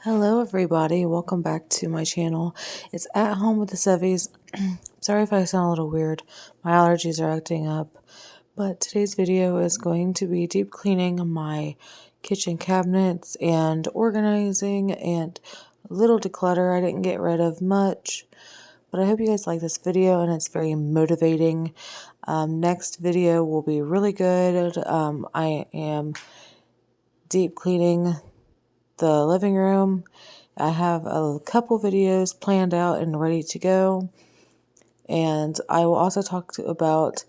Hello everybody, welcome back to my channel. It's At Home with the Sevies. Sorry if I sound a little weird, my allergies are acting up. But today's video is going to be deep cleaning my kitchen cabinets and organizing and a little declutter. I didn't get rid of much, but I hope you guys like this video and it's very motivating. Next video will be really good. I am deep cleaning the living room. I have a couple videos planned out and ready to go. And I will also talk about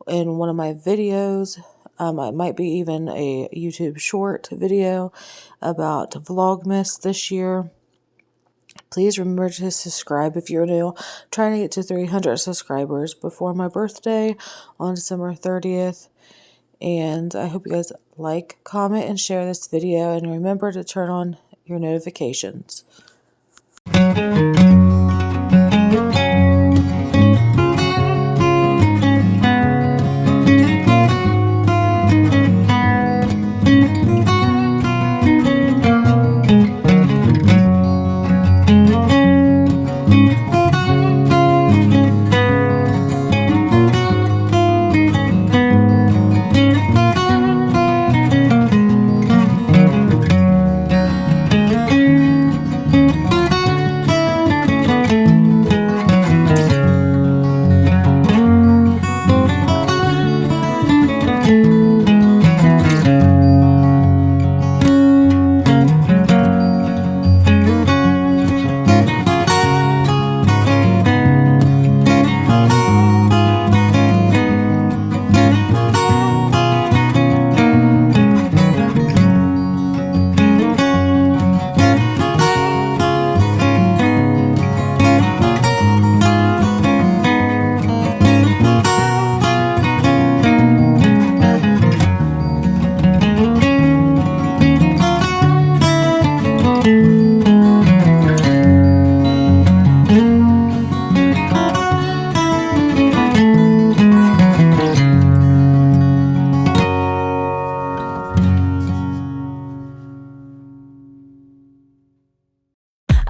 in one of my videos, it might be even a YouTube short video about Vlogmas this year. Please remember to subscribe if you're new. I'm trying to get to 300 subscribers before my birthday on December 30th. And I hope you guys like, comment, and share this video. And remember to turn on your notifications.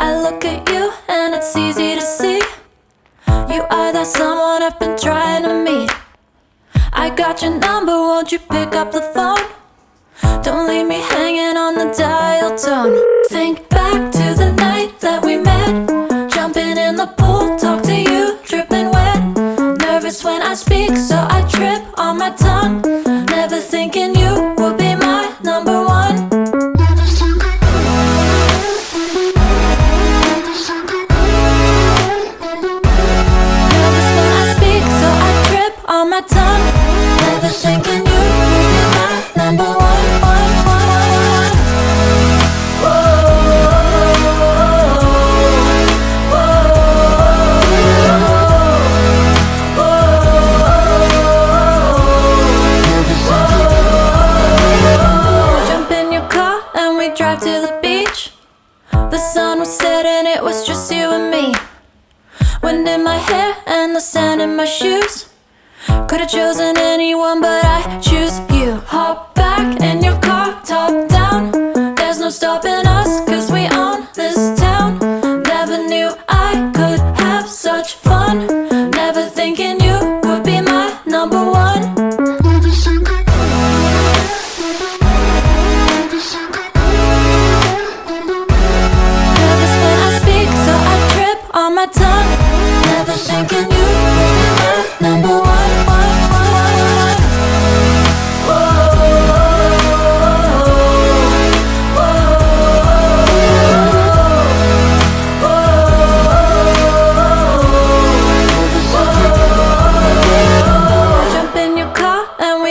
I look at you and it's easy to see you are that someone I've been trying to meet. I got your number, won't you pick up the phone? Don't leave me hanging on the dial tone. Think back to the night that we met, jumping in the pool, talk to you, dripping wet. Nervous when I speak, so I trip on my tongue. Never thinking you would be my number one. On my tongue, never thinking you would be my number one. Jump in your car and we drive to the beach. The sun was setting, it was just you and me. Wind in my hair and the sand in my shoes. Could've chosen anyone, but I choose you. Hop back in your car, top down. There's no stopping us, cause we own this town. Never knew I could have such fun. Never thinking you would be my number one. Nervous when I speak, so I trip on my tongue. Never thinking you would be my number one.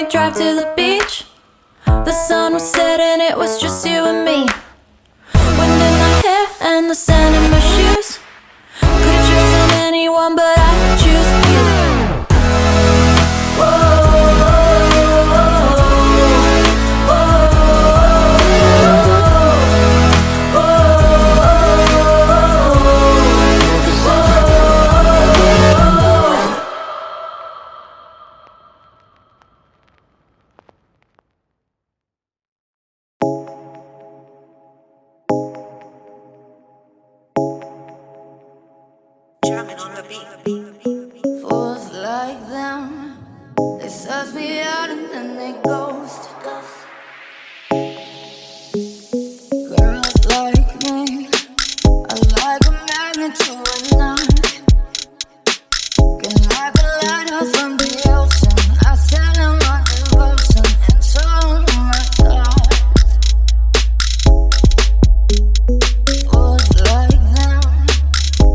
Drive to the beach. The sun was setting, it was just you and me. Wind in my hair and the sand in my shoes. Could've chosen anyone, but I choose you. Fools like them, they suss me out and then they ghost. Girls like me are like a magnet to a knife. Can like a lighthouse from the ocean. I send them my devotion and show them my thoughts. Fools like them,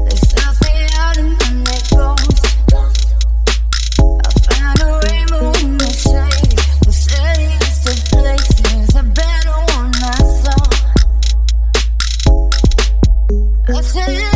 they suss me out and then they ghost. I find a rainbow in the shade, the steadiest of places, a better one I saw. I said